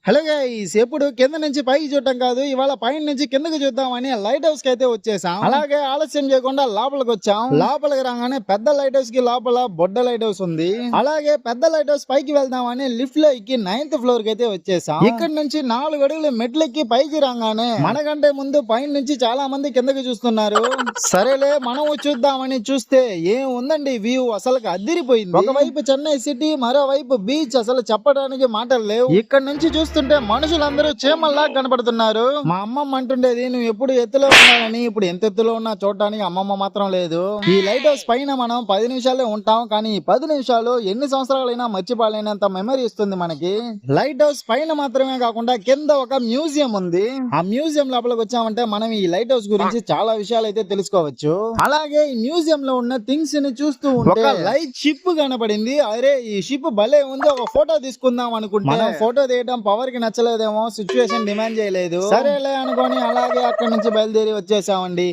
Hello guys, ఎప్పుడు కింద నుంచి పైకి చూడటం కాదు, ఇవాళ పైన నుంచి కిందకి చూద్దామని లైట్ హౌస్ కి అయితే వచ్చేసాం. అలాగే ఆలస్యం చేయకుండా లోపలికి వచ్చాం. లోపలికి రాగానే పెద్ద లైట్ హౌస్ కి లోపల బొడ్డ లైట్ హౌస్ ఉంది. అలాగే పెద్ద లైట్ హౌస్ పైకి వెళ్దామని లిఫ్ట్ లో ఎక్కి 9th ఫ్లోర్ కి అయితే వచ్చేసాం. ఇక్కడ నుంచి 4 అడుగులు మెట్లెక్కి పైకి రాగానే మనకంటే ముందు పైన నుంచి చాలా మంది కిందకి చూస్తున్నారు. సరేలే మనం చూద్దామని చూస్తే ఏం ఉందండి వ్యూ, అసలు అదిరిపోయింది. ఒకవైపు చెన్నై సిటీ, మరోవైపు బీచ్, అసలు చెప్పడానికి మాటలు లేవు. ఇక్కడ నుంచి చూస్తుంటే మనుషులందరూ చీమల్లా కనపడుతున్నారు. మా అమ్మమ్మ అంటుండేది, నువ్వు ఎప్పుడు ఎత్తులో ఉన్నానని. ఇప్పుడు ఎంత ఎత్తులో ఉన్నా చూడటానికి అమ్మమ్మ మాత్రం లేదు. ఈ లైట్ హౌస్ పైన మనం 10 నిమిషాలే ఉంటాం, కానీ ఈ 10 నిమిషాలు ఎన్ని సంవత్సరాలైనా మర్చిపోలేనంత మెమరీ ఇస్తుంది మనకి. లైట్ హౌస్ పైన మాత్రమే కాకుండా కింద ఒక మ్యూజియం ఉంది. ఆ మ్యూజియం లోపలికి వచ్చామంటే మనం ఈ లైట్ హౌస్ గురించి చాలా విషయాలు అయితే తెలుసుకోవచ్చు. అలాగే ఈ మ్యూజియం లో ఉన్న థింగ్స్ ని చూస్తూ ఉంటే ఒక లైట్ షిప్ కనపడింది. అరే ఈ షిప్ భలే ఉంది, ఒక ఫోటో తీసుకుందాం అనుకుంటే మనం ఫోటో తీయడం పవర్ కి నచ్చలేదేమో, సిచ్యువేషన్ డిమాండ్ చేయలేదు. సరేలే అనుకొని అలాగే అక్కడి నుంచి బయలుదేరి వచ్చేసామండి.